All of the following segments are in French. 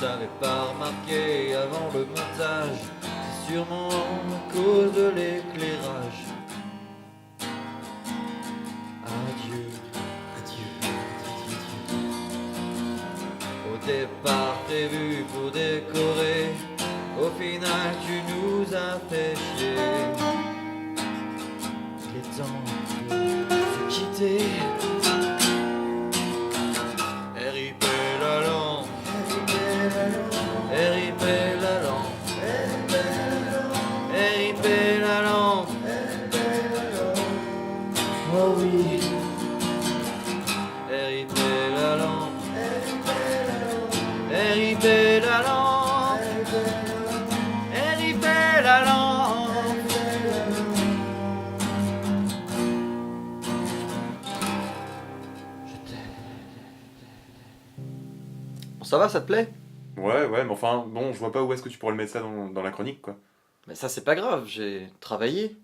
t'avais pas remarqué avant le montage, c'est sûrement à cause de l'éclairage. Adieu, adieu, adieu, adieu. Au départ prévu pour décorer, au final tu nous as fait chier. Il est temps de se quitter. RIP la langue, RIP la langue, RIP la langue. Oh oui, RIP la langue, RIP la langue, RIP la langue. Je t'aime. Bon, ça va, ça te plaît? Ouais, mais enfin, bon, je vois pas où est-ce que tu pourrais le mettre ça dans la chronique, quoi. Mais ça, c'est pas grave, j'ai travaillé.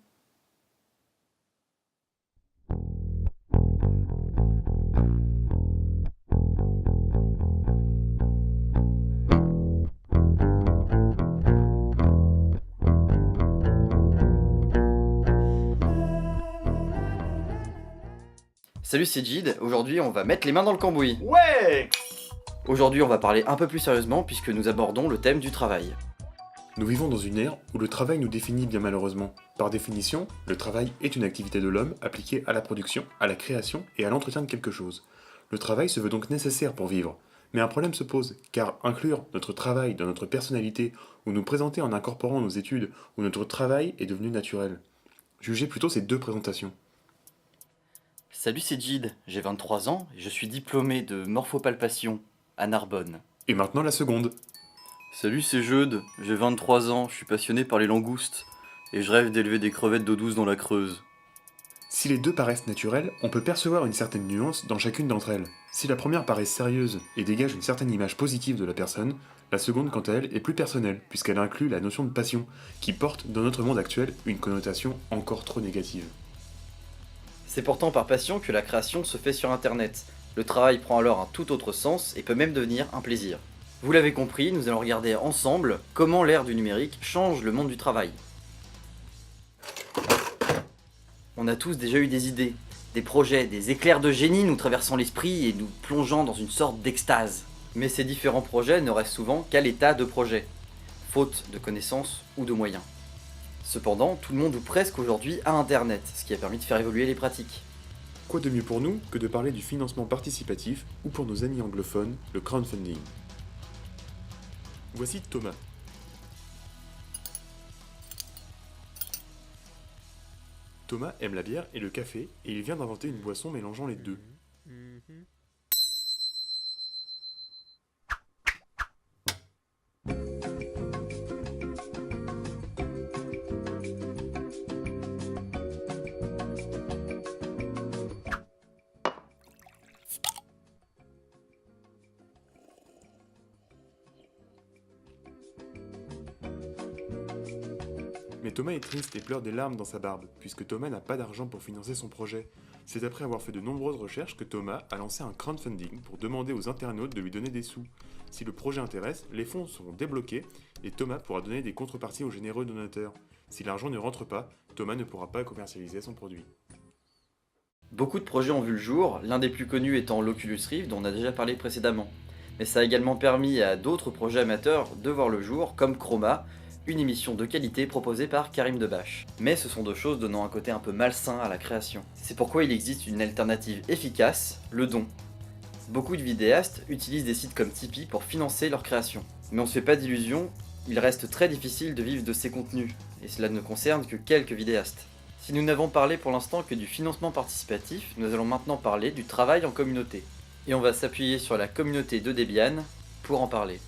Salut, c'est Jid. Aujourd'hui, on va mettre les mains dans le cambouis. Ouais! Aujourd'hui, on va parler un peu plus sérieusement puisque nous abordons le thème du travail. Nous vivons dans une ère où le travail nous définit bien malheureusement. Par définition, le travail est une activité de l'homme appliquée à la production, à la création et à l'entretien de quelque chose. Le travail se veut donc nécessaire pour vivre. Mais un problème se pose, car inclure notre travail dans notre personnalité, ou nous présenter en incorporant nos études, où notre travail est devenu naturel. Jugez plutôt ces deux présentations. Salut, c'est Jid. J'ai 23 ans et je suis diplômé de morphopalpation à Narbonne. Et maintenant la seconde. Salut, c'est Jeude. J'ai 23 ans, je suis passionné par les langoustes et je rêve d'élever des crevettes d'eau douce dans la Creuse. Si les deux paraissent naturelles, on peut percevoir une certaine nuance dans chacune d'entre elles. Si la première paraît sérieuse et dégage une certaine image positive de la personne, la seconde, quant à elle, est plus personnelle, puisqu'elle inclut la notion de passion, qui porte, dans notre monde actuel, une connotation encore trop négative. C'est pourtant par passion que la création se fait sur Internet. Le travail prend alors un tout autre sens et peut même devenir un plaisir. Vous l'avez compris, nous allons regarder ensemble comment l'ère du numérique change le monde du travail. On a tous déjà eu des idées, des projets, des éclairs de génie nous traversant l'esprit et nous plongeant dans une sorte d'extase. Mais ces différents projets ne restent souvent qu'à l'état de projet, faute de connaissances ou de moyens. Cependant, tout le monde ou presque aujourd'hui a Internet, ce qui a permis de faire évoluer les pratiques. Quoi de mieux pour nous que de parler du financement participatif, ou pour nos amis anglophones, le crowdfunding. Voici Thomas. Thomas aime la bière et le café, et il vient d'inventer une boisson mélangeant les deux. Mais Thomas est triste et pleure des larmes dans sa barbe, puisque Thomas n'a pas d'argent pour financer son projet. C'est après avoir fait de nombreuses recherches que Thomas a lancé un crowdfunding pour demander aux internautes de lui donner des sous. Si le projet intéresse, les fonds seront débloqués et Thomas pourra donner des contreparties aux généreux donateurs. Si l'argent ne rentre pas, Thomas ne pourra pas commercialiser son produit. Beaucoup de projets ont vu le jour, l'un des plus connus étant l'Oculus Rift dont on a déjà parlé précédemment. Mais ça a également permis à d'autres projets amateurs de voir le jour, comme Chroma, une émission de qualité proposée par Karim Debache. Mais ce sont deux choses donnant un côté un peu malsain à la création. C'est pourquoi il existe une alternative efficace, le don. Beaucoup de vidéastes utilisent des sites comme Tipeee pour financer leur création. Mais on se fait pas d'illusions, il reste très difficile de vivre de ces contenus, et cela ne concerne que quelques vidéastes. Si nous n'avons parlé pour l'instant que du financement participatif, nous allons maintenant parler du travail en communauté. Et on va s'appuyer sur la communauté de Debian pour en parler.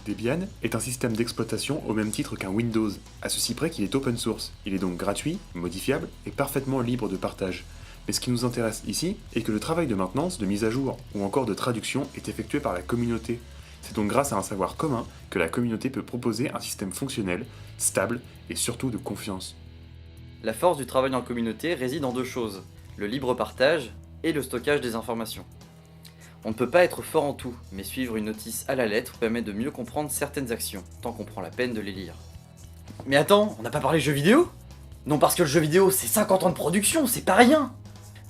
Debian est un système d'exploitation au même titre qu'un Windows, à ceci près qu'il est open source. Il est donc gratuit, modifiable et parfaitement libre de partage. Mais ce qui nous intéresse ici est que le travail de maintenance, de mise à jour ou encore de traduction est effectué par la communauté. C'est donc grâce à un savoir commun que la communauté peut proposer un système fonctionnel, stable et surtout de confiance. La force du travail en communauté réside en deux choses, le libre partage et le stockage des informations. On ne peut pas être fort en tout, mais suivre une notice à la lettre permet de mieux comprendre certaines actions, tant qu'on prend la peine de les lire. Mais attends, on n'a pas parlé jeux vidéo? Non, parce que le jeu vidéo c'est 50 ans de production, c'est pas rien!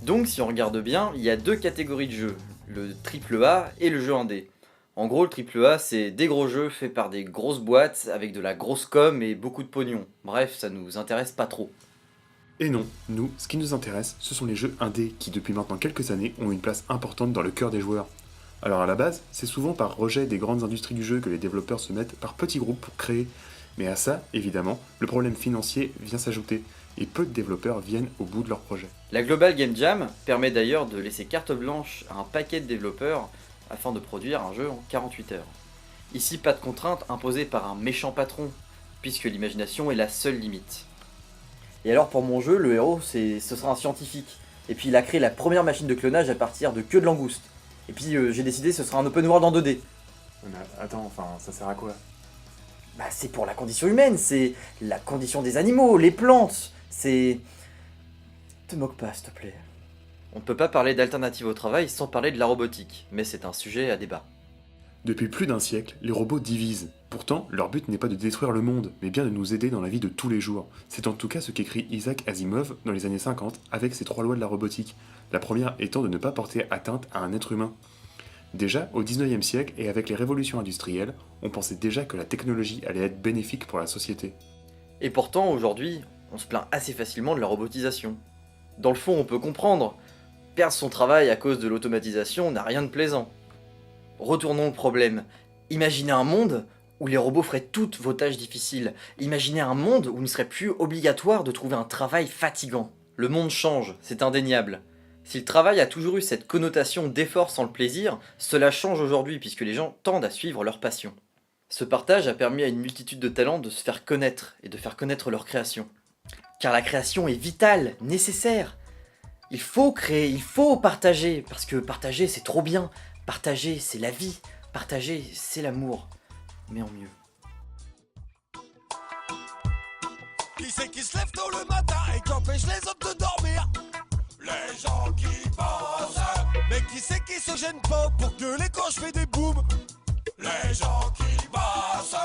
Donc si on regarde bien, il y a deux catégories de jeux, le AAA et le jeu indé. En gros, le AAA c'est des gros jeux faits par des grosses boîtes avec de la grosse com et beaucoup de pognon. Bref, ça nous intéresse pas trop. Et non, nous, ce qui nous intéresse, ce sont les jeux indés qui depuis maintenant quelques années ont une place importante dans le cœur des joueurs. Alors à la base, c'est souvent par rejet des grandes industries du jeu que les développeurs se mettent par petits groupes pour créer. Mais à ça, évidemment, le problème financier vient s'ajouter, et peu de développeurs viennent au bout de leur projet. La Global Game Jam permet d'ailleurs de laisser carte blanche à un paquet de développeurs afin de produire un jeu en 48 heures. Ici, pas de contraintes imposées par un méchant patron, puisque l'imagination est la seule limite. Et alors pour mon jeu, le héros, ce sera un scientifique. Et puis il a créé la première machine de clonage à partir de queues de langouste. Et puis j'ai décidé que ce sera un open world en 2D. Mais attends, ça sert à quoi? Bah c'est pour la condition humaine, c'est la condition des animaux, les plantes, c'est... Te moque pas s'il te plaît. On ne peut pas parler d'alternative au travail sans parler de la robotique, mais c'est un sujet à débat. Depuis plus d'un siècle, les robots divisent. Pourtant, leur but n'est pas de détruire le monde, mais bien de nous aider dans la vie de tous les jours. C'est en tout cas ce qu'écrit Isaac Asimov dans les années 50 avec ses 3 lois de la robotique. La première étant de ne pas porter atteinte à un être humain. Déjà, au 19e siècle et avec les révolutions industrielles, on pensait déjà que la technologie allait être bénéfique pour la société. Et pourtant, aujourd'hui, on se plaint assez facilement de la robotisation. Dans le fond, on peut comprendre. Perdre son travail à cause de l'automatisation n'a rien de plaisant. Retournons au problème. Imaginez un monde où les robots feraient toutes vos tâches difficiles. Imaginez un monde où il ne serait plus obligatoire de trouver un travail fatigant. Le monde change, c'est indéniable. Si le travail a toujours eu cette connotation d'effort sans le plaisir, cela change aujourd'hui puisque les gens tendent à suivre leur passion. Ce partage a permis à une multitude de talents de se faire connaître et de faire connaître leur création. Car la création est vitale, nécessaire. Il faut créer, il faut partager, parce que partager c'est trop bien. Partager c'est la vie, partager c'est l'amour, mais en mieux. Qui c'est qui se lève tôt le matin et qui empêche les autres de dormir? Les gens qui pensent. Mais qui c'est qui se gêne pas pour que les quand je fais des booms? Les gens qui bossent.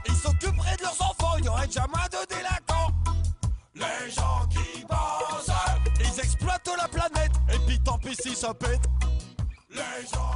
Ils s'occuperaient de leurs enfants, il y aurait jamais de délinquants. Les gens qui bossent. Ils exploitent la planète et puis tant pis si ça pète. Les gens